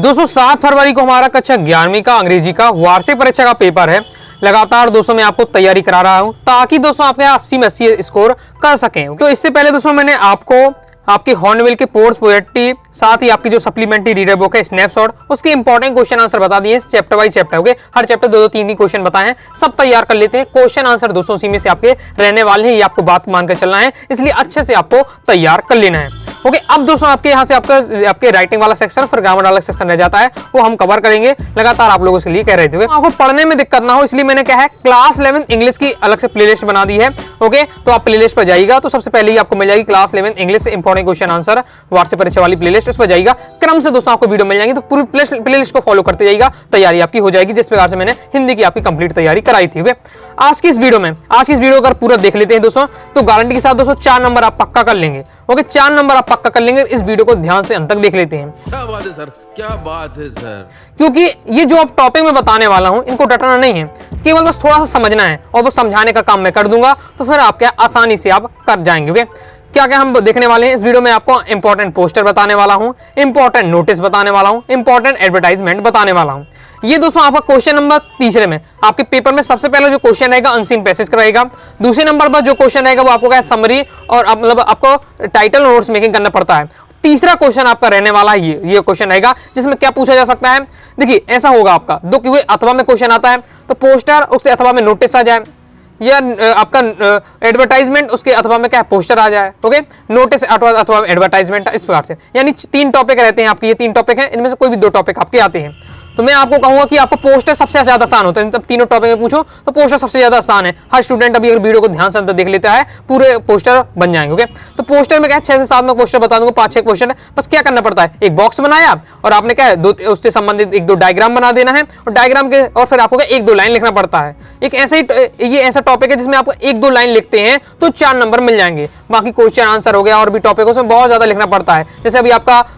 दोस्तों 7 फरवरी को हमारा कक्षा 11वीं का अंग्रेजी का वार्षिक परीक्षा का पेपर है। लगातार दोस्तों मैं आपको तैयारी करा रहा हूं ताकि दोस्तों आपके 80 में 80 स्कोर कर सकें। तो इससे पहले दोस्तों मैंने आपको आपकी हॉर्नबिल के पोर्स पोएट्री, साथ ही आपकी जो सप्लीमेंट्री रीडर बुक है स्नैपशॉट, उसके इंपॉर्टेंट क्वेश्चन आंसर बता दिए चैप्टर वाइज चैप्टर। ओके, हर चैप्टर दो तीन क्वेश्चन बताए हैं, सब तैयार कर लेते हैं। क्वेश्चन आंसर दोस्तों उसी में से आपके रहने वाले हैं, ये आपको बात मानकर चलना है, इसलिए अच्छे से आपको तैयार कर लेना है। ओके, अब दोस्तों आपके यहाँ से आपके राइटिंग वाला सेक्शन फिर ग्रामर वाला सेक्शन रह जाता है, वो हम कवर करेंगे। लगातार आप लोगों के लिए कह रहे थे आपको पढ़ने में दिक्कत ना हो, इसलिए मैंने क्या है क्लास 11 इंग्लिश की अलग से प्लेलिस्ट बना दी है। ओके, तो आप प्लेलिस्ट पर जाइएगा तो सबसे पहले ही आपको मिल जाएगी class 11 English important question answer वार्षिक परीक्षा वाली प्लेलिस्ट, उस पर जाइएगा। क्रम से दोस्तों आपको वीडियो मिल जाएंगे, तो पूरी प्लेलिस्ट को फॉलो करते जाइएगा, तैयारी आपकी हो जाएगी जिस प्रकार से मैंने हिंदी की आपकी कंप्लीट तैयारी कराई थी। आज की इस वीडियो अगर पूरा देख लेते हैं दोस्तों, तो गारंटी के साथ दोस्तों 4 नंबर आप पक्का कर लेंगे। ओके, 4 नंबर आप पक्का कर लेंगे। इस वीडियो को ध्यान से अंत तक देख लेते हैं। क्या बात है सर, क्या बात है सर। क्योंकि ये जो आप टॉपिक में बताने वाला हूं, इनको रटना नहीं है, केवल बस थोड़ा सा समझना है और वो समझाने का काम मैं कर दूंगा, तो फिर आप क्या आसानी से आप कर जाएंगे। ओके, क्या क्या हम देखने वाले हैं इस वीडियो में, आपको इंपॉर्टेंट पोस्टर बताने वाला हूं, इंपॉर्टेंट नोटिस बताने वाला हूं, इंपॉर्टेंट एडवर्टाइजमेंट बताने वाला हूं। ये दोस्तों आपका क्वेश्चन नंबर 3 में आपके पेपर में सबसे पहले जो क्वेश्चन रहेगा अनसीन पैसेज का रहेगा। दूसरे नंबर पर जो क्वेश्चन रहेगा वो आपको क्या समरी और मतलब आपको टाइटल और नोट्स मेकिंग करना पड़ता है। तीसरा क्वेश्चन आपका रहने वाला है ये क्वेश्चन रहेगा, जिसमें क्या पूछा जा सकता है। देखिए ऐसा होगा आपका दो क्योंकि अथवा में क्वेश्चन आता है, तो पोस्टर उससे अथवा में नोटिस आ जाए, या आपका एडवर्टाइजमेंट उसके अथवा में क्या पोस्टर आ जाए। ओके, नोटिस अथवा एडवर्टाइजमेंट, इस प्रकार से यानी 3 टॉपिक रहते हैं आपके, ये 3 टॉपिक हैं, इनमें से कोई भी 2 टॉपिक आपके आते हैं। तो मैं आपको कहूंगा कि आपको पोस्टर सबसे ज्यादा आसान होता है। इन तीनों टॉपिक में पूछो तो पोस्टर सबसे ज्यादा आसान है। हर स्टूडेंट अभी अगर वीडियो को ध्यान से देख लेता है पूरे पोस्टर बन जाएंगे। ओके, तो पोस्टर में क्या 6 से 7 में पोस्टर बता दूंगा, 5-6 क्वेश्चन है। बस क्या करना पड़ता है, एक बॉक्स बनाया और आपने क्या है उससे संबंधित 1-2 डायग्राम बना देना है, और डायग्राम के और फिर आपको 1-2 लाइन लिखना पड़ता है। एक ऐसे ही ये ऐसा टॉपिक है जिसमें आपको 1-2 लाइन लिखते हैं तो 4 नंबर मिल जाएंगे। बाकी क्वेश्चन आंसर हो गया और भी टॉपिक उसमें बहुत ज्यादा लिखना पड़ता है। जैसे अभी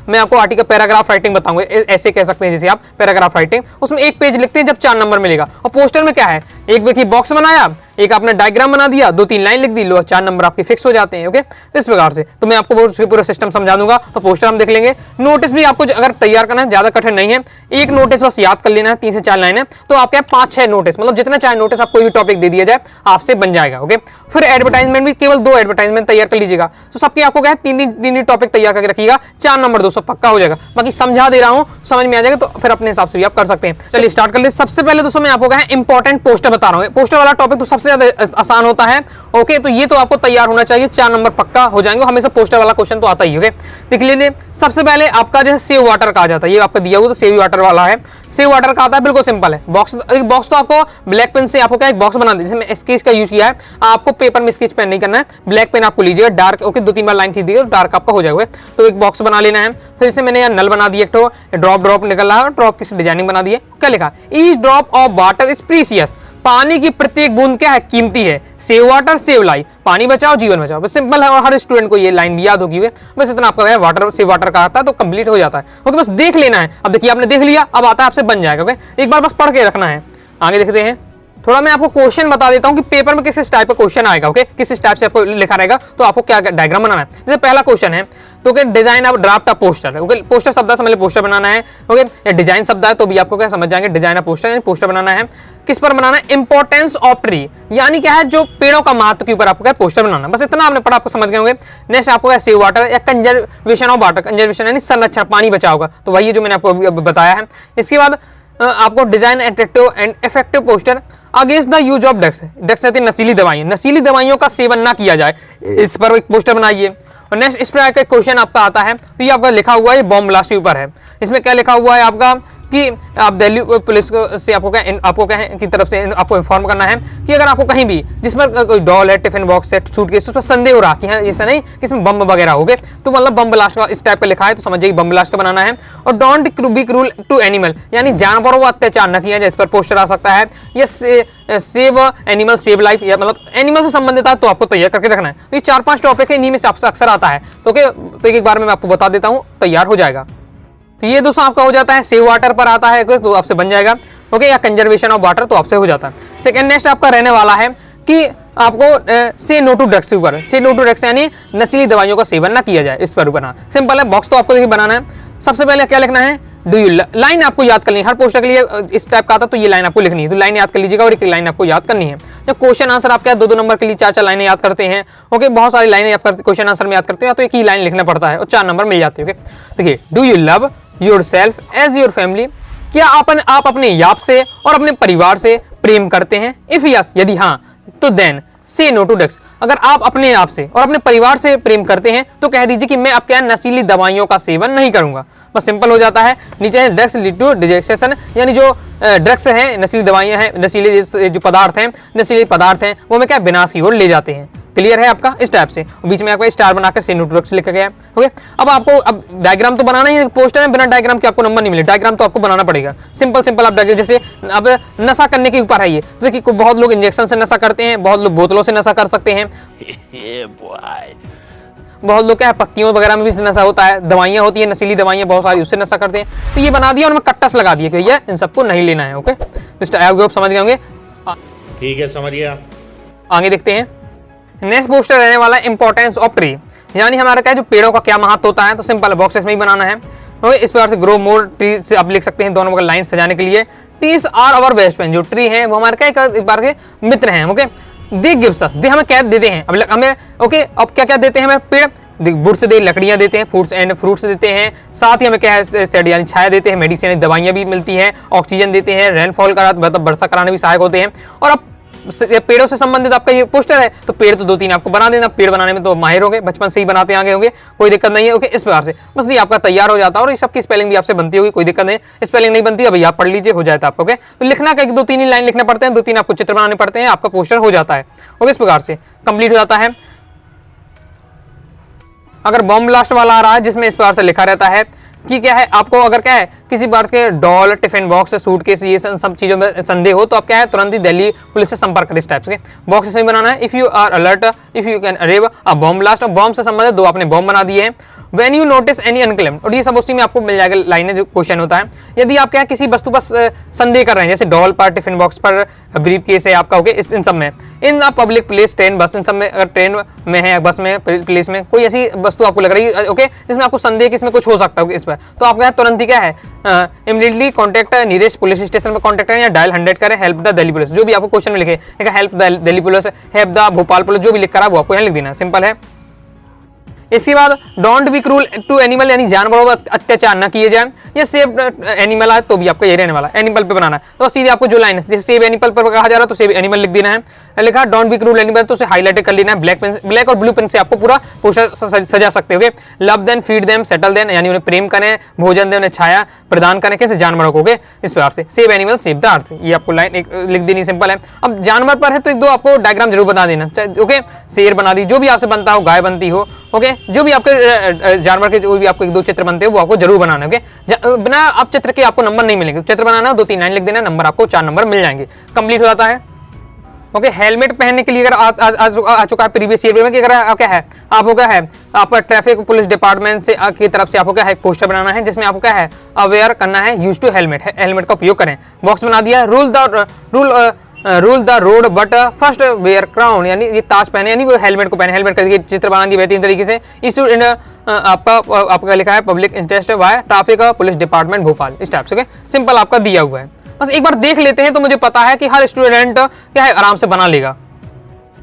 मैं आपको आर्टिकल पैराग्राफ राइटिंग बताऊंगा, ऐसे कह सकते हैं जैसे आप पैराग्राफ राइटिंग, उसमें 1 पेज लिखते हैं जब 4 नंबर मिलेगा। और पोस्टर में क्या है, एक देखिए बॉक्स बनाया, एक आपने डायग्राम बना दिया, 2-3 लाइन लिख दी, लो 4 नंबर आपके फिक्स हो जाते हैं। ओके, तो इस प्रकार से तो मैं आपको पूरा सिस्टम समझा दूंगा। तो पोस्टर हम देख लेंगे। नोटिस भी आपको अगर तैयार करना है ज्यादा कठिन नहीं है, एक नोटिस बस याद कर लेना है, 3 से 4 लाइन है, तो आपके 5-6 नोटिस, मतलब जितना चाहे नोटिस आप कोई भी टॉपिक दे दिया जाए आपसे बन जाएगा। ओके, फिर एडवर्टाइजमेंट भी केवल 2 एडवर्टाइजमेंट तैयार कर लीजिएगा, तो सबके आपको क्या 3 टॉपिक तैयार करके रखिएगा, 4 नंबर दोस्तों पक्का हो जाएगा। बाकी समझा दे रहा हूं, समझ में आ जाएगा, तो फिर अपने हिसाब से भी आप कर सकते हैं। चलिए स्टार्ट कर ले। सबसे पहले दोस्तों मैं आपको क्या इंपॉर्टेंट पोस्टर बता रहा हूं। पोस्टर वाला टॉपिक तो सबसे ज्यादा आसान होता है। ओके, तो ये तो आपको तैयार होना चाहिए, 4 नंबर पक्का हो जाएंगे। हमेशा पोस्टर वाला क्वेश्चन तो आता ही। ओके, देख लीजिए सबसे पहले आपका जैसे सेव वाटर का आ जाता है, ये आपका दिया हुआ तो सेव वाटर वाला है। सेव वाटर का आता है, बिल्कुल सिंपल है। बॉक्स तो आपको ब्लैक पेन से आपको क्या एक बॉक्स बना दीजिए, जिसमें स्केच का यूज किया है। आपको पेपर में स्केच पेन नहीं करना है, ब्लैक पेन आपको लीजिएगा डार्क। ओके, 2-3 बार लाइन खींच दीजिए, डार्क आपका हो जाएगा। तो एक बॉक्स बना लेना है। फिर इसे मैंने यहाँ नल बना दिया, एक तो ड्रॉप निकल रहा है, ड्रॉप की डिजाइनिंग बना दी है। क्या लिखा, each drop of water is precious, पानी की प्रत्येक बूंद क्या है, कीमती है। सेव वाटर सेव लाइफ, पानी बचाओ जीवन बचाओ। बस सिंपल है और हर स्टूडेंट को ये लाइन भी याद होगी। बस इतना आपका वाटर सेव वाटर का आता है तो कंप्लीट हो जाता है। ओके, बस देख लेना है। अब देखिए आपने देख लिया, अब आता है आपसे बन जाएगा। ओके, एक बार बस पढ़ के रखना है। आगे देखते हैं, थोड़ा मैं आपको क्वेश्चन बता देता हूं कि पेपर में किस टाइप का क्वेश्चन आएगा। ओके, किस टाइप से आपको लिखा रहेगा, तो आपको क्या डायग्राम बनाना है। जैसे पहला क्वेश्चन है तो design of draft of poster. Okay, poster शब्द से पोस्टर बनाना है। ओके, या डिजाइन शब्द है तो भी आपको क्या समझ जाएंगे, डिजाइन ऑफ पोस्टर, पोस्टर बनाना है। किस पर बनाना है, इंपॉर्टेंस ऑफ ट्री, यानी क्या है जो पेड़ों का महत्व के ऊपर आपको क्या पोस्टर बनाना है। बस इतना आपने पढ़ा, आपको समझ गए होंगे। नेक्स्ट आपको क्या सेव वाटर या कंजर्वेशन ऑफ वाटर, कंजर्वेशन यानी संरक्षण, पानी बचाओगा, तो वही जो मैंने आपको बताया है। इसके बाद आपको design attractive and effective poster against the use of drugs नशीली दवाइयां, नशीली दवाइयों का सेवन ना किया जाए, इस पर एक पोस्टर बनाइए। और नेक्स्ट इस प्रकार का क्वेश्चन आपका आता है, तो ये आपका लिखा हुआ है बॉम्ब ब्लास्ट के ऊपर है। इसमें क्या लिखा हुआ है आपका कि आप दिल्ली पुलिस से आपको क्या की तरफ से आपको इन्फॉर्म करना है कि अगर आपको कहीं भी जिस पर कोई डॉल है, टिफिन बॉक्स है, सूटकेस, उस पर संदेह हो रहा कि हाँ ऐसा नहीं कि इसमें बम वगैरह हो गए, तो मतलब बम ब्लास्ट का इस टाइप का लिखा है, तो समझिए बम ब्लास्ट का बनाना है। और don't be cruel to animal, यानी जानवरों को अत्याचार न किया जाए, इस पर पोस्टर आ सकता है। या सेव एनिमल सेव लाइफ, या मतलब एनिमल से संबंधित है तो आपको तैयार करके रखना है। तो ये 4-5 टॉपिक है, इन्हीं में से आपसे अक्सर आता है। तो एक बार में मैं आपको बता देता हूँ, तैयार हो जाएगा। तो ये दोस्तों आपका हो जाता है, सेव वाटर पर आता है तो आपसे बन जाएगा। ओके, या कंजर्वेशन ऑफ वाटर तो आपसे हो जाता है। सेकंड नेक्स्ट आपका रहने वाला है कि आपको से नो टू ड्रग्स के ऊपर, से नो टू ड्रग्स यानी नशीली दवाइयों का सेवन ना किया जाए, इस पर बना। सिंपल है, बॉक्स तो आपको देखिए बनाना है। सबसे पहले क्या लिखना है, डू यू, लाइन आपको याद करनी है हर पोस्टर के लिए। इस टाइप का आता तो ये लाइन आपको लिखनी है, तो लाइन याद कर लीजिएगा और एक लाइन आपको याद करनी है। जब क्वेश्चन आंसर आप क्या 2-2 नंबर के लिए 4-4 लाइनें याद करते हैं, ओके, बहुत सारी लाइनें आप क्वेश्चन आंसर में याद करते हैं, तो एक ही लाइन लिखना पड़ता है और 4 नंबर मिल जाते हैं। ओके, देखिए, do you love yourself as your family, क्या आप अपने आप से और अपने परिवार से प्रेम करते हैं? इफ यस, यदि हाँ, तो देन से नो टू ड्रग्स। अगर आप अपने आप से और अपने परिवार से प्रेम करते हैं तो कह दीजिए कि मैं अब क्या नशीली दवाइयों का सेवन नहीं करूंगा। बस सिंपल हो जाता है। नीचे है ड्रग्स लीड टू डिजेक्शन, यानी जो ड्रग्स हैं, नशीली दवाइयां हैं, नशीले जो पदार्थ हैं, नशीले पदार्थ हैं, वो हमें क्या विनाश की ओर ले जाते हैं। क्लियर है आपका? इस टाइप से बीच में आपका स्टार बनाकर से नो टू ड्रग्स लिखा गया है। ओके, अब आपको अब डायग्राम तो बनाना ही है, पोस्टर में बिना डायग्राम के आपको नंबर नहीं मिले, डायग्राम तो आपको बनाना पड़ेगा। सिंपल आप डायग्राम, जैसे अब नशा करने के ऊपर है ये, तो देखिए बहुत लोग इंजेक्शन से नशा करते हैं, बहुत लोग बोतलों से नशा कर सकते हैं, बहुत लोग क्या है पत्तियों वगैरह में भी नशा होता है, दवाइयां होती है नशीली दवाइयां बहुत सारी, उससे नशा करते हैं। तो ये बना दिया और मैं कट्टस लगा दिया कि भैया इन सबको नहीं लेना है। ओके, तो समझ गए होंगे। ठीक है, समझ गया। आगे देखते हैं। नेक्स्ट पोस्टर रहने वाला है इंपॉर्टेंस ऑफ ट्री, यानी हमारा क्या है जो पेड़ों का क्या महत्व होता है। तो सिंपल बॉक्सेस में ही बनाना है। ओके, इस प्रकार से ग्रो मोर ट्री से आप लिख सकते हैं दोनों का लाइन सजाने के लिए। Trees are our best friend, जो ट्री है वो हमारे क्या एक बार के मित्र हैं। ओके, दे गिव्स अस, दे हमें क्या देते हैं, अब हमें ओके अब क्या क्या देते हैं हमें, पेड़ वुड्स दे, लकड़ियां देते हैं, फ्रूट्स एंड फ्रूट्स देते हैं, साथ ही हमें क्या है शेड यानी छाया देते हैं, मेडिसिन यानी दवाइयां भी मिलती हैं, ऑक्सीजन देते हैं, रेनफॉल का मतलब वर्षा कराने भी सहायक होते हैं। और अब पेड़ों से संबंधित आपका ये पोस्टर है, तो पेड़ तो 2-3 आपको बना देना, पेड़ बनाने में तो माहिर होंगे, बचपन से ही बनाते आगे होंगे, कोई दिक्कत नहीं है। ओके, इस प्रकार से बस ये आपका तैयार हो जाता है और इस सबकी स्पेलिंग भी आपसे बनती होगी, कोई दिक्कत नहीं। स्पेलिंग नहीं बनती, अभी आप पढ़ लीजिए, हो जाता है आपको। ओके, तो लिखना का 1-2-3 ही लाइन लिखने पड़ते हैं, 2-3 आपको चित्र बनाने पड़ते हैं, आपका पोस्टर हो जाता है। ओके, इस प्रकार से कंप्लीट हो जाता है। अगर बॉम्ब ब्लास्ट वाला आ रहा है जिसमें इस प्रकार से लिखा रहता है कि क्या है, आपको अगर क्या है किसी बार के डॉल, टिफिन बॉक्स, सूटकेस, ये सब चीजों में संदेह हो तो आप क्या है तुरंत ही दिल्ली पुलिस से संपर्क करें। इस टाइप से बॉक्स से बनाना है। If you are alert, if you can arrive a bomb blast, bomb से संबंधित 2 आपने बॉम्ब बना दिए हैं। When you notice any unclaimed, और ये सब उसी में आपको मिल जाएगा लाइनें जो क्वेश्चन होता है। यदि आप क्या है किसी वस्तु पर संदेह कर रहे हैं, जैसे डॉल पर, टिफिन बॉक्स पर, ब्रीफ केस है आपका, ओके, इन सब में, in the public place, train, बस, इन सब में, अगर ट्रेन में है, बस में, प्लेस में कोई ऐसी वस्तु आपको लग रही है, ओके, जिसमें आपको संदेह कि इसमें कुछ हो सकता है इस पर, तो आप क्या तुरंत ही क्या है immediately contact nearest police station पर कॉन्टैक्ट करें या डायल 100 करें, हेल्प द दिल्ली पुलिस, जो भी आपको क्वेश्चन में लिखे, help the Delhi police, help the Bhopal police, जो भी लिख कर वो आपको यहाँ लिख देना, सिंपल है। इसके बाद don't be cruel to animal, यानी जानवरों पर अत्याचार न किए जाए। ये सेव एनिमल है तो भी आपका ये रहने वाला है, एनिमल पे बनाना है। तो सीधे आपको जो लाइन है, जैसे सेव एनिमल पर कहा जा रहा है तो सेव एनिमल लिख देना है। लिखा डोंट बी क्रूल एनिमल तो उसे हाईलाइट कर लेना है, ब्लैक और ब्लू पेन से आपको पूरा पोस्टर सजा सकते हो। Love them, feed them, settle them, यानी उन्हें प्रेम करें, भोजन दें, उन्हें छाया प्रदान करें, कैसे जानवरों को। इस प्रकार से save animal save the earth, ये आपको लाइन एक लिख देनी, सिंपल है। अब जानवर पर है तो 1-2 आपको डायग्राम जरूर बता देना। ओके, शेर बना दी, जो भी आपसे बनता हो, गाय बनती हो, ओके, जो भी आपके जानवर के जो भी आपको 1-2 चित्र बनते हो वो आपको जरूर बनाना है। ओके, बिना आप चित्र के आपको नंबर नहीं मिलेंगे, चित्र बनाना 2-3 लाइन लिख देना, नंबर आपको 4 नंबर मिल जाएंगे। कंप्लीट हो जाता है। ओके, हेलमेट पहनने के लिए अगर आ चुका है प्रीवियस ईयर में कि अगर क्या है आपको क्या है आपका ट्रैफिक पुलिस डिपार्टमेंट से की तरफ से आपको क्या है पोस्टर बनाना है, जिसमें आपको क्या है अवेयर करना है, यूज टू हेलमेट, हेलमेट का उपयोग करें। बॉक्स बना दिया, rule the road but first wear crown, यानी ये ताज पहने, यानी वो हेलमेट को पहने, हेलमेट का चित्र बना दिया बेहतरीन तरीके से। इशू इन आपका लिखा है पब्लिक इंटरेस्ट वाय ट्रैफिक पुलिस डिपार्टमेंट भोपाल, इस टाइप से सिंपल आपका दिया हुआ है। बस एक बार देख लेते हैं तो मुझे पता है कि हर स्टूडेंट क्या है आराम से बना लेगा।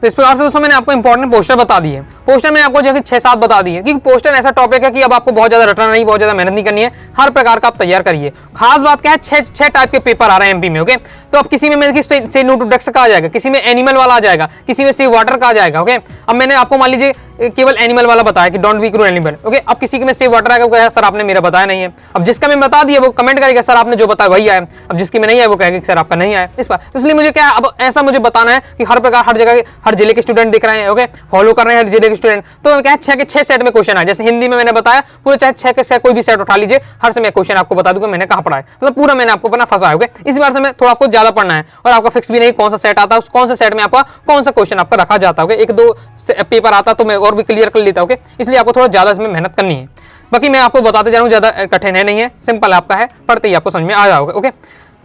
तो इस प्रकार से दोस्तों मैंने आपको इंपॉर्टेंट पोस्टर बता दिए। पोस्टर मैंने आपको जगह 6-7 बता दिए, क्योंकि पोस्टर ऐसा टॉपिक है कि अब आपको बहुत ज्यादा रटना नहीं, बहुत ज्यादा मेहनत नहीं करनी है, हर प्रकार का आप तैयार करिए। खास बात क्या है, 6 टाइप के पेपर आ रहे हैं एमपी में। ओके, तो अब किसी में से नो टू ड्रग्स का आ जाएगा, किसी में एनिमल वाला आ जाएगा, किसी में सेव वाटर का आ जाएगा। ओके, अब मैंने आपको मान लीजिए केवल एनिमल वाला बताया कि don't be cruel animal. Okay, अब किसी में सेव वाटर आएगा, सर आपने मेरा बताया नहीं है। अब जिसका मैं बता दिया वो कमेंट करेगा सर आपने जो बताया वही आया, अब जिसकी में नहीं आया वो कहेगा सर आपका नहीं आया। इस बार इसलिए मुझे क्या अब ऐसा मुझे बताना है कि हर प्रकार हर जगह हर जिले के स्टूडेंट दिख रहे हैं, ओके, फॉलो कर रहे हैं हर जिले के स्टूडेंट, तो क्या है 6 के 6 सेट में क्वेश्चन आए। जैसे हिंदी में मैंने बताया पूरे चाहे 6 के सेट कोई भी सेट उठा लीजिए, हर समय क्वेश्चन आपको बता दूंगा मैंने कहां पढ़ा है, मतलब पूरा मैंने आपको अपना फंसा है। ओके, इस बार से मैं थोड़ा आपको ज्यादा पढ़ना है और आपका फिक्स भी नहीं कौन सा सेट आता है, कौन सा सेट में आपका कौन सा क्वेश्चन आपका रखा जाता है। 1-2 पेपर आता तो मैं और भी क्लियर कर लेता। ओके, इसलिए आपको थोड़ा ज्यादा इसमें मेहनत करनी है। बाकी मैं आपको बताते जा रहा हूं, ज्यादा कठिन है नहीं है, सिंपल आपका है, पढ़ते ही आपको समझ में आ जाओगे। ओके,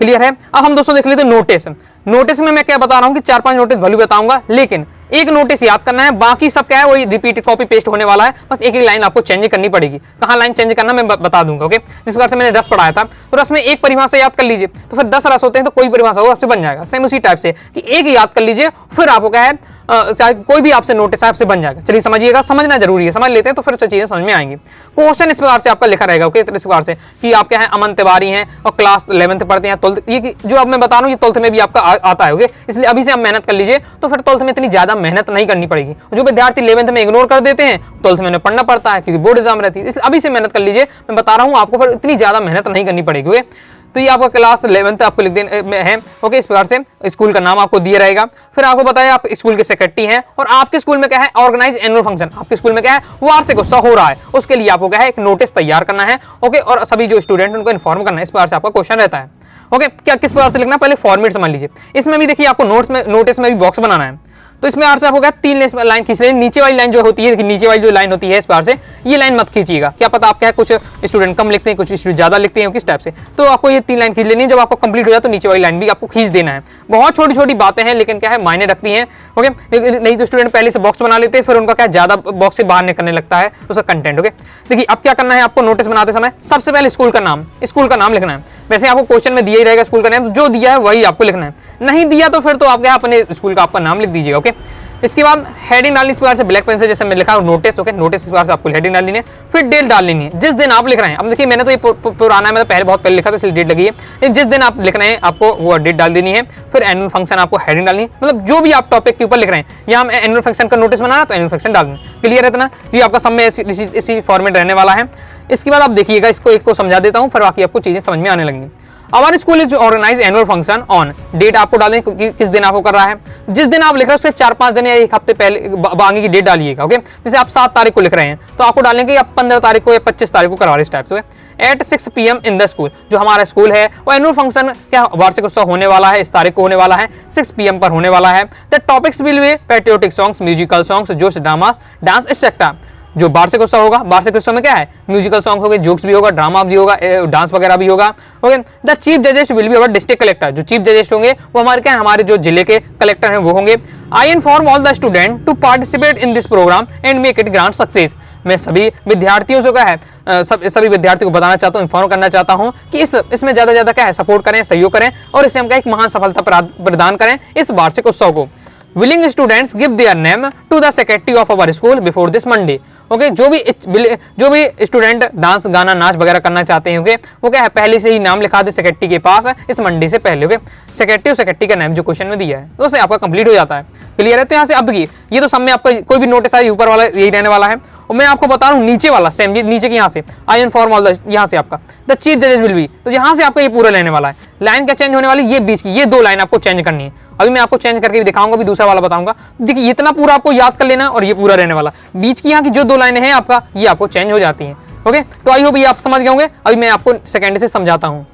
क्लियर है। अब हम दोस्तों देख लेते हैं नोटिस। नोटिस में मैं क्या बता रहा हूं कि 4-5 नोटिस भले बताऊंगा, लेकिन एक नोटिस याद करना है, बाकी सब क्या है वही रिपीट कॉपी पेस्ट होने वाला है, बस एक एक लाइन आपको चेंज करनी पड़ेगी। कहाँ लाइन चेंज करना मैं बता दूंगा। ओके, जिस प्रकार से मैंने रस पढ़ाया था, तो रस में एक परिभाषा याद कर लीजिए, तो फिर 10 रस होते हैं तो कोई परिभाषा वो आपसे बन जाएगा। सेम उसी टाइप से कि एक याद कर लीजिए, फिर आपको क्या है चाहे कोई भी आपसे नोटिस आपसे बन जाएगा। चलिए समझिएगा, समझना जरूरी है, समझ लेते हैं तो फिर से चीजें समझ में आएंगी। क्वेश्चन इस प्रकार से आपका लिखा रहेगा। ओके, इस प्रकार से कि आप क्या है अमन तिवारी हैं और क्लास 11th पढ़ते हैं, 12th, ये जो अब मैं बता रहा हूँ ये 12th में भी आपका आता है। ओके, इसलिए अभी से आप मेहनत कर लीजिए, तो फिर 12th में इतनी ज्यादा मेहनत नहीं करनी पड़ेगी। जो विद्यार्थी 11th में इग्नोर कर देते हैं, 12th में उन्हें पढ़ना पड़ता है क्योंकि बोर्ड एग्जाम रहती है। इसलिए अभी से मेहनत कर लीजिए, मैं बता रहा हूँ आपको, फिर इतनी ज्यादा मेहनत नहीं करनी पड़ेगी। ओके, तो ये आपका क्लास 11th आपको लिख देना है। ओके, इस प्रकार से स्कूल का नाम आपको दिया रहेगा। फिर आपको बताया आप स्कूल के सेक्रेटरी हैं और आपके स्कूल में क्या है ऑर्गेनाइज एनुअल फंक्शन, आपके स्कूल में क्या है वार्षिक उत्सव हो रहा है, उसके लिए आपको क्या है एक नोटिस तैयार करना है। ओके, और सभी जो स्टूडेंट उनको इन्फॉर्म करना है। इस प्रकार से आपका क्वेश्चन रहता है। ओके, क्या किस प्रकार से लिखना, पहले फॉर्मेट समझ लीजिए। इसमें भी देखिए आपको नोटिस में भी बॉक्स बनाना है, तो इसमें आर से आपको क्या 3 लाइन खींच लेनी। नीचे वाली लाइन जो होती है, नीचे वाली जो लाइन होती है इस प्रकार से, ये लाइन मत खींचिएगा। क्या पता आप क्या है कुछ स्टूडेंट कम लिखते हैं, कुछ स्टूडेंट ज्यादा लिखते हैं, किस टाइप से, तो आपको ये 3 लाइन खींच लेनी है। जब आपको कंप्लीट हो जाए तो नीचे वाली लाइन भी आपको खींच देना है। बहुत छोटी छोटी बातें हैं लेकिन क्या है मायने रखती हैं। ओके, नहीं तो स्टूडेंट पहले से बॉक्स बना लेते हैं, फिर उनका क्या ज्यादा बॉक्स से बाहर निकलने लगता है उसका कंटेंट। ओके, देखिए अब क्या करना है आपको नोटिस बनाते समय, सबसे पहले स्कूल का नाम लिखना है। वैसे आपको क्वेश्चन में दिया ही रहेगा स्कूल का नाम, जो दिया है वही आपको लिखना है। नहीं दिया तो फिर तो आप क्या अपने स्कूल का आपका नाम लिख दीजिएगा। ओके, इसके बाद हेडिंग डालनी इस प्रकार से ब्लैक पेन से, जैसे मैं लिखा हूं नोटिस। ओके, नोटिस इस प्रकार से आपको हेडिंग डालनी है। फिर डेट डाल लेनी है, जिस दिन आप लिख रहे हैं। अब देखिए मैंने तो ये पुराना है, मतलब बहुत पहले लिखा था इसलिए डेट लगी है, लेकिन जिस दिन आप लिख रहे हैं आपको वो डेट डाल देनी है। फिर एनुअल फंक्शन आपको हेडिंग डालनी है, मतलब जो भी आप टॉपिक के ऊपर लिख रहे हैं, यहाँ एनुअल फंक्शन का नोटिस बनाना तो एनुअल फंक्शन डालना। क्लियर है इतना? ये आपका सब में इसी फॉर्मेट रहने वाला है। इसके बाद आप देखिएगा, इसको एक को समझा देता हूँ, फिर बाकी आपको चीजें समझ में आने लगेंगी। हमारे school is organise annual function on, date आपको डालें किस दिन आपको कर रहा है। जिस दिन आप लिख रहे हैं उससे 4-5 दिन या 1 हफ्ते पहले आगे की डेट डालिएगा। ओके, जैसे आप 7 तारीख को लिख रहे हैं तो आपको डालेंगे कि आप 15 तारीख को या 25 तारीख को करवा रहे इस टाइप से। At 6 PM in the school, जो हमारा स्कूल है वो एनुअल फंक्शन क्या वार्षिक उत्सव होने वाला है, इस तारीख को होने वाला है, 6 PM पर होने वाला है। The topics will be patriotic songs, musical songs, जोश ड्रामा, डांस एक्सेट्रा। जो वार्षिक उत्सव होगा, वार्षिक उत्सव में क्या है म्यूजिकल सॉन्ग होंगे, जोक्स भी होगा, ड्रामा भी होगा, डांस वगैरह भी होगा। ओके, द चीफ जजेस will be our district collector, जो चीफ जजेस होंगे वो हमारे क्या है हमारे जो जिले के कलेक्टर हैं वो होंगे। I inform all the student to participate in this programme and make it grand success. मैं सभी विद्यार्थियों से क्या है सभी विद्यार्थियों को बताना चाहता हूँ, इन्फॉर्म करना चाहता हूँ कि इसमें ज्यादा ज्यादा क्या है सपोर्ट करें, सहयोग करें और इससे हम क्या एक महान सफलता प्रदान करें इस वार्षिक उत्सव को। Willing students give their name to the secretary of our school before this Monday. Okay, जो भी स्टूडेंट डांस गाना नाच वगैरह करना चाहते हैं ओके, वो क्या है पहले से ही नाम लिखा दे सेक्रेटरी के पास इस मंडे से पहले। ओके, सेक्रेटरी का नाम जो क्वेश्चन में दिया है तो उससे आपका कंप्लीट हो जाता है। क्लियर है? तो यहाँ से अब देखिए ये तो सब में आपका कोई भी नोटिस आए ऊपर वाला यही रहने वाला है, और मैं आपको बता रहा हूँ नीचे वाला सेम नीचे के यहाँ से आई इन्फॉर्म ऑल द, यहाँ से आपका द चीफ जजेस विल बी, तो यहाँ से आपका ये पूरा लेने वाला है। लाइन क्या चेंज होने वाली, ये बीच की ये 2 लाइन आपको चेंज करनी है। अभी मैं आपको चेंज करके भी दिखाऊंगा, भी दूसरा वाला बताऊंगा। देखिए इतना पूरा आपको याद कर लेना और ये पूरा रहने वाला। बीच की यहाँ की जो 2 लाइनें हैं आपका ये आपको चेंज हो जाती हैं। ओके, तो आई होप ये आप समझ गए होंगे। अभी मैं आपको सेकंड से समझाता हूँ।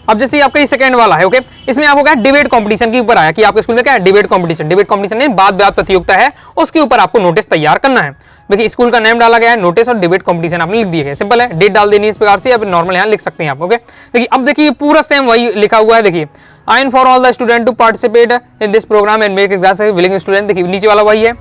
अब जैसे आपका ये सेकंड वाला है ओके, इसमें आपको क्या डिबेट कंपटीशन के ऊपर आया कि आपके स्कूल में क्या है डिबेट कंपटीशन नहीं वाद विवाद प्रतियोगिता है, उसके ऊपर आपको नोटिस तैयार करना है। देखिए स्कूल का नाम डाला गया है, नोटिस और डिबेट कंपटीशन आपने लिख दिया है, सिंपल है। डेट डाल देनी है इस प्रकार से, अब नॉर्मल यहाँ लिख सकते हैं आप। ओके, देखिए अब देखिए पूरा सेम वही लिखा हुआ है। देखिए I am for all the student to participate in this programme and make it grand willing student. देखिए नीचे वाला वही है,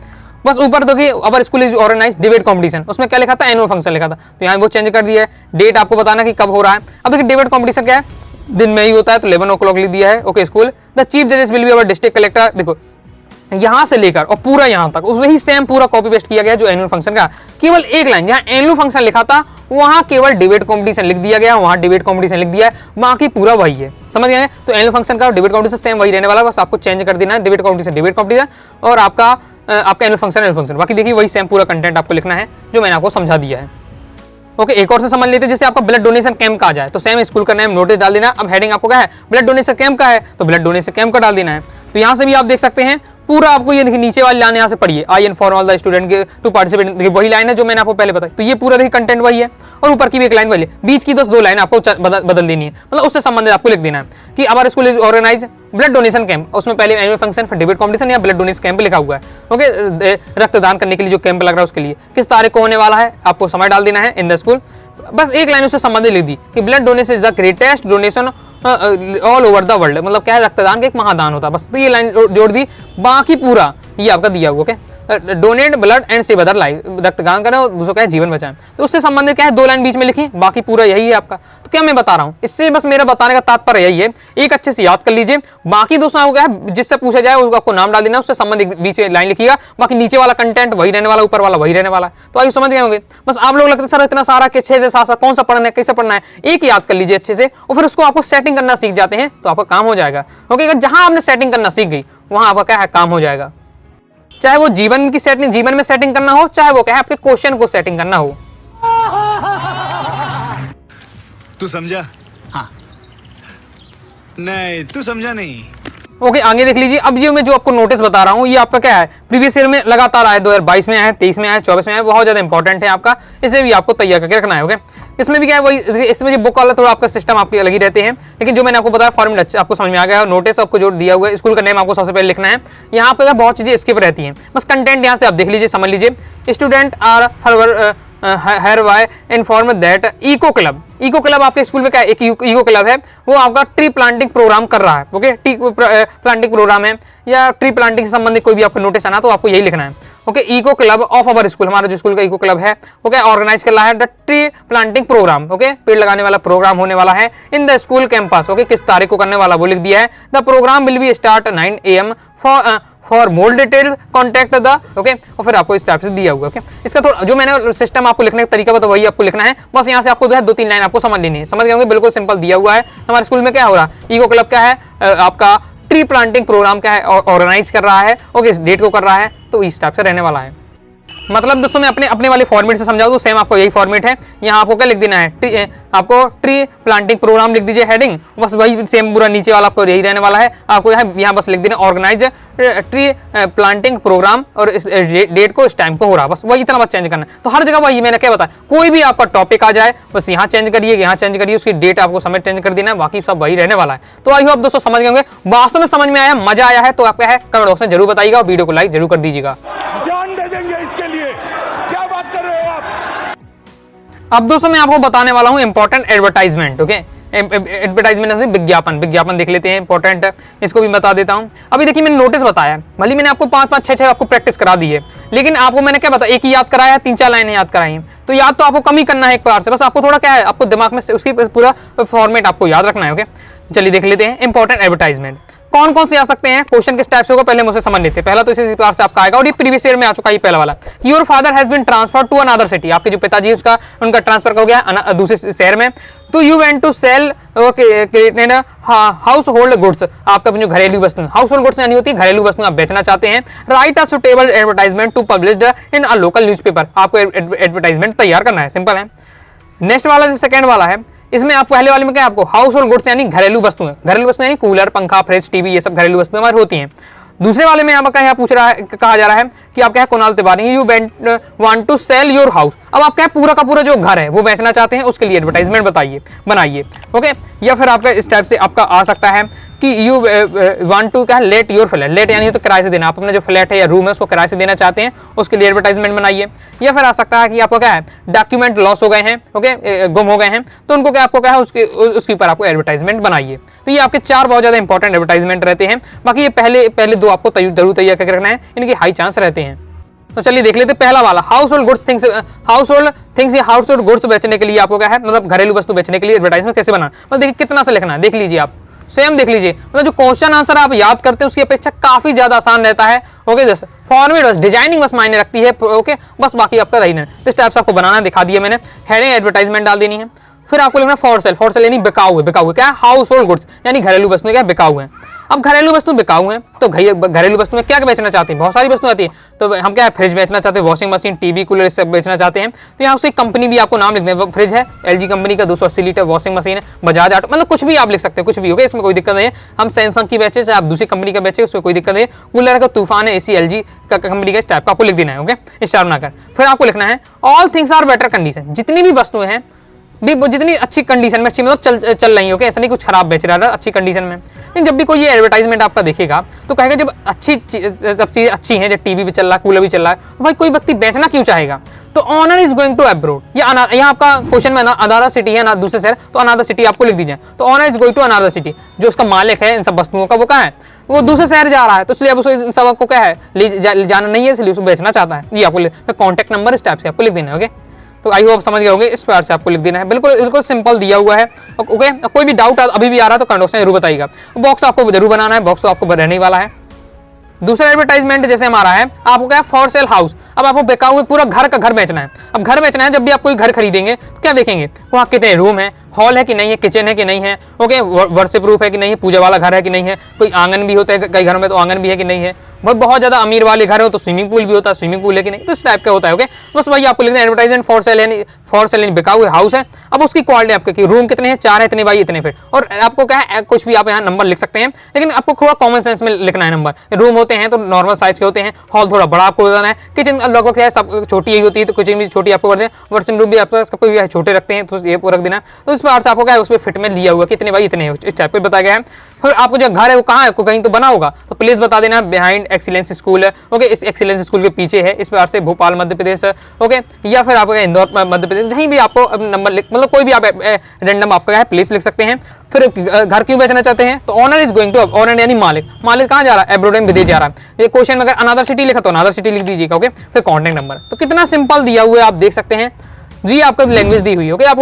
बस ऊपर देखिए our school is organise debate competition, उसमें क्या लिखा था एनुअल फंक्शन लिखा था, तो यहाँ वो चेंज कर दिया है। डेट आपको बताना कि कब हो रहा है। अब देखिए डिबेट कंपटीशन क्या है दिन में ही होता है, तो 11 o'clock लिख दिया है। ओके, स्कूल द चीफ जजेस will be our district collector. देखो यहां से लेकर और पूरा यहां तक वही सेम पूरा कॉपी पेस्ट किया गया जो एनुअल फंक्शन का, केवल एक लाइन जहां एनुअल फंक्शन लिखा था वहां केवल डिबेट कंपटीशन लिख दिया गया, वहां डिबेट कंपटीशन लिख दिया है, बाकी पूरा वही है। समझ गए? तो एनुअल फंक्शन का और डिबेट कंपटीशन सेम वही रहने वाला, बस आपको चेंज कर देना है डिबेट कंपटीशन और आपका एनुअल फंक्शन। बाकी देखिए वही सेम पूरा कंटेंट आपको लिखना है जो मैंने आपको समझा दिया है। ओके, एक और से समझ लेते हैं, जैसे आपका ब्लड डोनेशन कैंप का आ जाए तो सेम स्कूल का नाम नोटिस डाल देना। अब हेडिंग आपको क्या है ब्लड डोनेशन कैंप का है तो ब्लड डोनेशन कैंप का डाल देना है। तो यहाँ से भी आप देख सकते हैं पूरा आपको ये देखिए नीचे वाली लाइन यहाँ से पढ़िए I inform all the student to participate, देखिए वही लाइन है जो मैंने आपको पहले बताई, तो ये पूरा देखिए कंटेंट वही है और ऊपर की भी एक लाइन वही है, बीच की 2 लाइन आपको बदल देनी है, मतलब उससे संबंधित आपको लिख देना है कि हमारा school is organise blood donation camp, उसमें पहले एनुअल फंक्शन फिर डिबेट कंपटीशन या ब्लड डोनेशन कैंप लिखा हुआ है। ओके, रक्तदान करने के लिए जो कैंप लग रहा है उसके लिए किस तारीख को होने वाला है आपको समय डाल देना है इन द स्कूल, बस एक लाइन उससे संबंधित लिख दी कि blood donation is the greatest donation all over the world, मतलब क्या है रक्तदान का एक महादान होता है, बस तो ये लाइन जोड़ दी। बाकी पूरा ये आपका दिया हुआ, okay. Donate blood and save other life, रक्तदान करें और दूसरों का जीवन बचाएं। तो उससे संबंधित क्या है, 2 लाइन बीच में लिखी, बाकी पूरा यही है आपका। तो क्या मैं बता रहा हूँ, इससे बस मेरा बताने का तात्पर्य यही है, एक अच्छे से याद कर लीजिए। बाकी दोस्तों आपको क्या है, जिससे पूछा जाए उसको आपको नाम डाल देना, उससे संबंधित बीच में लाइन लिखिएगा, बाकी नीचे वाला कंटेंट वही रहने वाला, ऊपर वाला वही रहने वाला है। तो आइए समझ गए होंगे। बस आप लोग लगता है सर इतना सारा कि 6 से 7 कौन सा पढ़ना है, कैसे पढ़ना है, एक याद कर लीजिए अच्छे से, और फिर उसको आपको सेटिंग करना सीख जाते हैं तो आपका काम हो जाएगा। ओके, जहां आपने सेटिंग करना सीख गई वहां आपका क्या है, काम हो जाएगा। चाहे वो जीवन की सेटिंग, जीवन में सेटिंग करना हो, चाहे वो क्या है आपके क्वेश्चन को सेटिंग करना हो। तू समझा? हाँ। नहीं, तू समझा नहीं। ओके, आगे देख लीजिए। अब ये मैं जो आपको नोटिस बता रहा हूँ, ये आपका क्या है, प्रीवियस ईयर में लगातार आया, 2022 में आया, 23 में आया, 24 में आया, बहुत ज्यादा इंपॉर्टेंट है आपका, इसे भी आपको तैयार करके रखना है। ओके, इसमें भी क्या है वही, इसमें जो बुक वाला थोड़ा आपका सिस्टम आपके अलग ही रहते हैं, लेकिन जो मैंने आपको बताया फॉर्मेट अच्छा आपको समझ में आ गया। नोटिस आपको जो दिया हुआ है, स्कूल का नेम आपको सबसे पहले लिखना है। यहाँ आपका बहुत चीजें स्किप रहती हैं, बस कंटेंट यहाँ से आप देख लीजिए, समझ लीजिए। Student are hereby informed that eco club आपके स्कूल में क्या है, एक इको क्लब है, वो आपका ट्री प्लांटिंग प्रोग्राम कर रहा है। ओके, ट्री प्लांटिंग प्रोग्राम है या ट्री प्लांटिंग से संबंधित कोई भी आपको नोटिस आना तो आपको यही लिखना है। Okay, eco club of our school, हमारा जो स्कूल का इको क्लब है वो क्या ऑर्गेनाइज कर रहा है the tree planting programme. Okay, पेड़ लगाने वाला प्रोग्राम होने वाला है in the school campus. Okay, किस तारीख को करने वाला वो लिख दिया है। The programme will be start 9 AM for more detail contact the. Okay, और फिर आपको इस टाइप से दिया हुआ। ओके, इसका थोड़ा जो मैंने सिस्टम आपको लिखने का तरीका बताया वही आपको लिखना है, बस यहाँ से आपको जो है 2-3 लाइन आपको समझ लेनी है। समझ गए होंगे, बिल्कुल सिंपल दिया हुआ है। हमारे स्कूल में क्या हो रहा है, इको क्लब क्या है, आपका ट्री प्लांटिंग प्रोग्राम क्या है, ऑर्गेनाइज कर रहा है। ओके, इस डेट को कर रहा है, तो इस टाइप से रहने वाला है। मतलब दोस्तों मैं अपने वाले फॉर्मेट से समझाऊं तो सेम आपको यही फॉर्मेट है। यहाँ आपको क्या लिख देना है, आपको ट्री प्लांटिंग प्रोग्राम लिख दीजिए हेडिंग, बस वही सेम पूरा नीचे वाला आपको यही रहने वाला है। आपको यहाँ बस लिख देना ऑर्गेनाइज ट्री प्लांटिंग प्रोग्राम और इस डेट को इस टाइम को हो रहा, बस वही इतना बस चेंज करना है। तो हर जगह वही मैंने क्या बताया, कोई भी आपका टॉपिक आ जाए बस यहाँ चेंज करिए, यहाँ चेंज करिए, उसकी डेट आपको समय चेंज कर देना है, बाकी सब वही रहने वाला है। तो आई होप दोस्तों समझ गए होंगे, वास्तव में समझ में आया, मजा आया है तो आपका है कमेंट बॉक्स में जरूर बताइएगा और वीडियो को लाइक जरूर कर दीजिएगा। अब दोस्तों मैं आपको बताने वाला हूं इंपॉर्टेंट एडवर्टाइजमेंट। ओके, एडवर्टाइजमेंट विज्ञापन देख लेते हैं, इंपॉर्टेंट है, इसको भी बता देता हूं। अभी देखिए मैंने नोटिस बताया, भले मैंने आपको 5-5, 6-6 आपको प्रैक्टिस करा दी है, लेकिन आपको मैंने क्या बताया, एक ही याद कराया, 3-4 लाइनें याद कराई हैं। तो याद तो आपको कम ही करना है एक बार से, बस आपको थोड़ा क्या है, आपको दिमाग में उसकी पूरा फॉर्मेट आपको याद रखना है। ओके, चलिए देख लेते हैं इंपॉर्टेंट एडवर्टाइजमेंट कौन कौन से आ सकते हैं, क्वेश्चन किस टाइप से होगा पहले मुझसे समझ लेते हैं। पहला तो इसी प्रकार से आपका आएगा और ये प्रीवियस ईयर में आ चुका है, ये पहला वाला। Your father has been transferred to another city, आपके जो पिताजी उसका उनका ट्रांसफर हो गया दूसरे शहर में। तो you went to sell household goods, आपका जो घरेलू वस्तु, हाउस होल्ड गुड्स यानी होती है घरेलू वस्तु आप बेचना चाहते हैं। Write a suitable advertisement to published in a local newspaper, आपको एडवर्टाइजमेंट तैयार करना है, सिंपल है। नेक्स्ट वाला जो सेकंड वाला है, इसमें आप पहले वाले में क्या आपको हाउस होल्ड गुड्स यानी घरेलू वस्तुएं, घरेलू वस्तुएं यानी कूलर, पंखा, फ्रिज, टीवी, ये सब घरेलू वस्तुएं हमारी होती हैं। दूसरे वाले में आपका यहाँ पूछ रहा है, कहा जा रहा है कि आप क्या है Kunal Tiwari, you want to sell your house, अब आप क्या पूरा का पूरा जो घर है वो बेचना चाहते हैं, उसके लिए एडवर्टाइजमेंट बनाइए। ओके, या फिर आपका इस टाइप से आपका आ सकता है कि यू वांट टू क्या लेट योर फ्लैट, लेट यानी तो किराए से देना, आप अपना जो फ्लैट है या रूम है उसको किराए से देना चाहते हैं, उसके लिए एडवर्टाइजमेंट बनाइए। या फिर आ सकता है कि आपको क्या है डॉक्यूमेंट लॉस हो गए हैं, ओके, गुम हो गए हैं, तो उनको क्या आपको क्या है उसके ऊपर आपको एडवर्टाइजमेंट बनाइए। तो ये आपके 4 बहुत ज्यादा इंपॉर्टेंट एडवर्टाइजमेंट रहते हैं, बाकी ये पहले 2 आपको जरूर तैयार करके रखना है, इनके हाई चांस रहते हैं। तो चलिए देख लेते हैं पहला वाला, हाउस होल्ड गुड्स थिंग्स या हाउस होल्ड गुड्स बेचने के लिए आपको क्या है, मतलब घरेलू वस्तु बेचने के लिए एडवर्टाइजमेंट कैसे बनाना, मतलब देखिए कितना से लिखना है, देख लीजिए आप स्वयं देख लीजिए, मतलब जो क्वेश्चन आंसर आप याद करते हैं उसकी अपेक्षा काफी ज्यादा आसान रहता है। ओके, जैसे फॉर्मेट बस डिजाइनिंग बस मायने रखती है। ओके, बस बाकी आपका रही नहीं, इस टाइप से आपको बनाना दिखा दिया मैंने। हेडिंग एडवर्टाइजमेंट डाल देनी है, फिर आपको लिखना फॉर सेल यानी बिकाऊ है क्या, हाउस होल्ड गुड्स यानी घरेलू वस्तुएं क्या बिकाऊ है। अब घरेलू वस्तु बिकाऊ है तो घरेलू वस्तु में क्या बेचना चाहते हैं, बहुत सारी वस्तु आती है, तो हम क्या फ्रिज बेचना चाहते हैं, वॉशिंग मशीन, टीवी, कूलर सब बेचना चाहते हैं। तो यहाँ उसकी कंपनी भी आपको नाम लिखना है, फ्रिज है LG कंपनी का 280 लीटर, वॉशिंग मशीन है बजाज ऑटो, मतलब कुछ भी आप लिख सकते हैं, कुछ भी होगा, इसमें कोई दिक्कत नहीं है। हम सैमसंग की बेचे चाहे आप दूसरी कंपनी का बेचे, उसमें कोई दिक्कत नहीं है। कूलर का तूफान है, AC LG का कंपनी का, इस टाइप का आपको लिख देना है। ओके, स्टार बनाकर फिर आपको लिखना है all things are better condition, जितनी भी वस्तुएं हैं जितनी अच्छी कंडीशन में, अच्छी मतलब चल रही है। ओके, ऐसा नहीं कुछ खराब बेच रहा है, अच्छी कंडीशन में। लेकिन जब भी कोई ये एडवर्टाइजमेंट आपका देखेगा तो कहेगा जब सब चीज़ अच्छी हैं, जब टीवी भी चल रहा है, कूलर भी चल रहा है, तो भाई कोई व्यक्ति बेचना क्यों चाहेगा। तो owner is going to abroad, यहाँ आपका क्वेश्चन में अनादर सिटी है ना दूसरे शहर, तो अनादर सिटी आपको लिख दीजिए। तो owner is going to another city, जो उसका मालिक है इन सब वस्तुओं का वो कहाँ है, वो दूसरे शहर जा रहा है, तो इसलिए अब उसको इन सबको क्या है ले जाना नहीं है, इसलिए उसको बेचना चाहता है। ये आपको कॉन्टैक्ट नंबर इस टाइप से आपको लिख देना है। ओके, तो आई होप समझ गए होंगे, इस प्रकार से आपको लिख देना है। बिल्कुल बिल्कुल सिंपल दिया हुआ है। ओके, कोई भी डाउट अभी भी आ रहा है तो कमेंट बॉक्स में जरूर बताइएगा। बॉक्स आपको जरूर बनाना है, बॉक्स तो आपको रहने ही वाला है। दूसरा एडवर्टाइजमेंट जैसे हमारा है, आपको क्या है फॉर सेल हाउस। अब आपको बेकाऊ पूरा घर का घर बेचना है। अब घर बेचना है, जब भी आप कोई घर खरीदेंगे तो क्या देखेंगे, वहाँ कितने रूम है, हॉल है कि नहीं है, किचन है कि नहीं है, ओके, वर्षिप प्रूफ है कि नहीं है, पूजा वाला घर है कि नहीं है, कोई आंगन भी होता है कई घरों में, तो आंगन भी है कि नहीं है, बहुत ज्यादा अमीर वाले घर हो तो स्विमिंग पूल भी होता है, स्विमिंग पूल है कि नहीं, तो इस टाइप का होता है। ओके, बस वही आपको लिखना है एडवर्टाइजमेंट फॉर सेल, यानी फॉर सेल बेकाऊ हाउस है। अब उसकी क्वालिटी आपके कि रूम कितने हैं, 4 है, इतने बाई इतने फीट, और आपको क्या है कुछ भी आप यहाँ नंबर लिख सकते हैं, लेकिन आपको थोड़ा कॉमन सेंस में लिखना है नंबर। रूम होते हैं तो नॉर्मल साइज के होते हैं, हॉल थोड़ा बड़ा आपको देना है, किचन लगभग क्या है सब छोटी ही होती है, तो किचन भी छोटी आपको कर दें, वर्किंग रूम भी आपको छोटे रखते हैं, तो ये रख देना। तो इस प्रकार से आपको क्या है उसमें फिट में लिया हुआ कितने बाई इतने इस टाइप पे बताया गया है। फिर आपको जो घर है वो कहाँ है, कहीं तो बना होगा, तो प्लीज बता देना बिहाइंड एक्सीलेंस स्कूल है। ओके, इस एक्सीलेंस स्कूल के पीछे है, इस प्रकार से भोपाल मध्य प्रदेश। ओके, या फिर आपको इंदौर मध्य प्रदेश, जहीं भी आपको नंबर मतलब कोई भी आप रैंडम आपका है प्लेस लिख सकते हैं। फिर घर क्यों बेचना चाहते हैं, तो owner is going to, owner यानी मालिक, मालिक कहाँ जा रहा है, एब्रोड में विदेश जा रहा है। ये क्वेश्चन में अगर अनदर सिटी लिखा तो अनदर सिटी लिख दीजिएगा। ओके, फिर कॉन्टैक्ट नंबर, तो कितना सिंपल दिया हुआ है आप देख सकते हैं जी। आपका लैंग्वेज दी हुई है। ओके, आप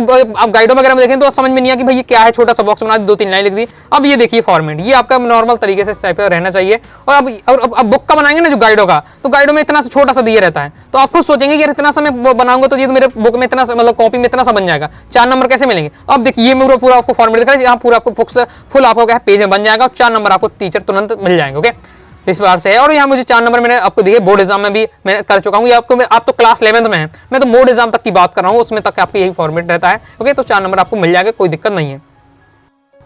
गाइडों वगैरह में देखें तो समझ में नहीं आया कि भाई ये क्या है, छोटा सा बॉक्स बना दी, 2-3 लाइन लिख दी। अब ये देखिए फॉर्मेट, ये आपका नॉर्मल तरीके से इस टाइप का रहना चाहिए। और अब बुक का बनाएंगे ना जो गाइडों का, तो गाइडों में इतना सा छोटा सा दिया रहता है, तो आप खुद सोचेंगे कि इतना सा मैं बनाऊंगा तो ये तो मेरे बुक में इतना मतलब कॉपी में इतना सा बन जाएगा, 4 नंबर कैसे मिलेंगे। अब देखिए ये पूरा आपको फॉर्मेट दिख रहा है, यहाँ पूरा आपको बुक्स फुल आपको क्या पेज में बन जाएगा, और 4 नंबर आपको टीचर तुरंत मिल जाएंगे। ओके, इस प्रकार से है। और यहाँ मुझे 4 नंबर मैंने आपको दिए, बोर्ड एग्जाम में भी मैं कर चुका हूँ। आपको आप तो क्लास 11th में है, मैं तो बोर्ड एग्जाम तक की बात कर रहा हूँ, उसमें तक आपका यही फॉर्मेट रहता है। ओके, तो 4 नंबर आपको मिल जाएगा, कोई दिक्कत नहीं है।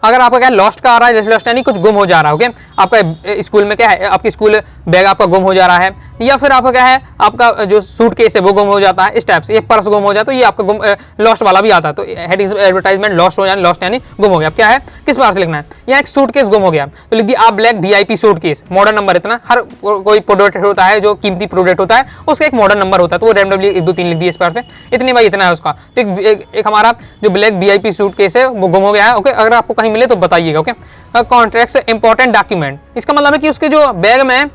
अगर आपका क्या लॉस्ट का आ रहा है, जैसे लॉस्ट यानी कुछ गुम हो जा रहा है। ओके, आपका स्कूल में क्या है, आपकी स्कूल बैग आपका गुम हो जा रहा है, या फिर आपका क्या है आपका जो सूटकेस है वो गुम हो जाता है, इस टाइप से ये पर्स गुम हो जाता है, तो ये आपका गुम लॉस्ट वाला भी आता है। तो हेडिंग एडवर्टाइजमेंट लॉस्ट हो जाए, लॉस्ट यानी गुम हो गया। क्या है, किस बार से लिखना है, यहाँ एक सूटकेस गुम हो गया तो लिख दिया आप black VIP suitcase, model number इतना। हर कोई प्रोडक्ट होता है जो कीमती प्रोडक्ट होता है उसका एक मॉडल नंबर होता है, तो वो रैंडमली 1 2 3 लिख दिया इस बार से, इतनी बाई इतना है उसका। तो एक हमारा जो ब्लैक VIP सूटकेस है वो गुम हो गया है। ओके, अगर आपको कहीं मिले तो बताइएगा। कॉन्ट्रैक्ट इंपॉर्टेंट डॉक्यूमेंट, इसका मतलब है कि उसके जो बैग में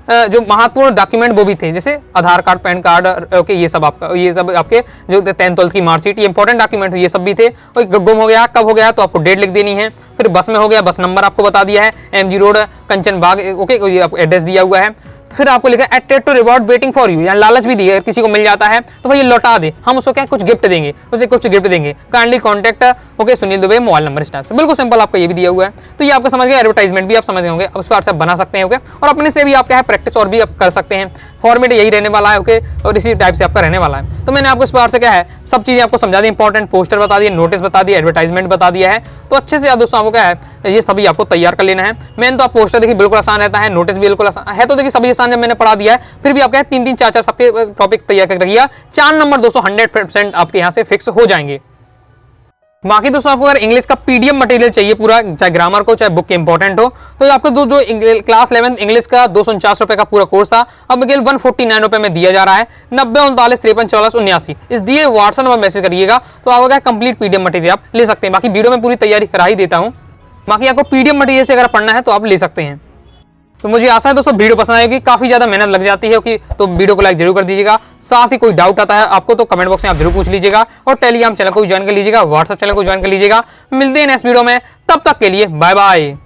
जो महत्वपूर्ण डॉक्यूमेंट वो भी थे, जैसे आधार कार्ड, पैन कार्ड, ओके, ये सब आपके जो 10th 12th की मार्कशीट, ये इंपॉर्टेंट डॉक्यूमेंट ये सब भी थे। और गुम हो गया, कब हो गया, तो आपको डेट लिख देनी है। फिर बस में हो गया, बस नंबर आपको बता दिया है, MG रोड कंचन बाग। ओके, ये आपको एड्रेस दिया हुआ है। फिर आपको लिखा है attract to reward waiting for you, यहाँ लालच भी दी है, अगर किसी को मिल जाता है तो भाई ये लौटा दे, हम उसको क्या कुछ गिफ्ट देंगे, उसे कुछ गिफ्ट देंगे। Kindly contact okay Sunil Dubey, mobile number इस टाइप से, बिल्कुल सिंपल आपका ये भी दिया हुआ है। तो ये आपका समझ गए, एडवर्टाइजमेंट भी आप समझ गए होंगे। अब इस बार से आप बना सकते हैं। ओके, और अपने से भी आप क्या है प्रैक्टिस और भी आप कर सकते हैं। फॉर्मेट यही रहने वाला है। ओके, और इसी टाइप से आपका रहने वाला है। तो मैंने आपको इस बार से क्या है सब चीजें आपको समझा दी, इंपॉर्टेंट पोस्टर बता दिए, नोटिस बता दिया, एडवर्टाइजमेंट बता दिया है। तो अच्छे से दोस्तों आपको क्या है ये सभी आपको तैयार कर लेना है। मैंने तो आप पोस्टर देखिए बिल्कुल आसान रहता है, नोटिस भी बिल्कुल आसान है, तो देखिए सभी आसान जब मैंने पढ़ा दिया है, फिर भी आप क्या 3-3 4-4 सबके टॉपिक तैयार कर रखिए, 4 नंबर दोस्तों 100% आपके यहाँ से फिक्स हो जाएंगे। बाकी दोस्तों आपको अगर इंग्लिश का PDF मटेरियल चाहिए पूरा, चाहे ग्रामर को चाहे बुक के इंपॉर्टेंट हो, तो आपको जो क्लास 11 इंग्लिश का 249 रुपए का पूरा कोर्स था, अब केवल 149 रुपए में दिया जा रहा है। 90 39 53 44 79 इस दिए व्हाट्सएप नंबर मैसेज करिएगा, तो आपको क्या कंप्लीट PDF मटेरियल आप ले सकते हैं। बाकी वीडियो में पूरी तैयारी करा ही देता हूँ। बाकी आपको PDF मटेरियल से अगर पढ़ना है तो आप ले सकते हैं। तो मुझे आशा है दोस्तों वीडियो पसंद आएगी, काफी ज्यादा मेहनत लग जाती है कि तो वीडियो को लाइक जरूर कर दीजिएगा। साथ ही कोई डाउट आता है आपको तो कमेंट बॉक्स में आप जरूर पूछ लीजिएगा, और टेलीग्राम चैनल को ज्वाइन कर लीजिएगा, व्हाट्सएप चैनल को ज्वाइन कर लीजिएगा। मिलते हैं नेक्स्ट वीडियो में, तब तक के लिए बाय बाय।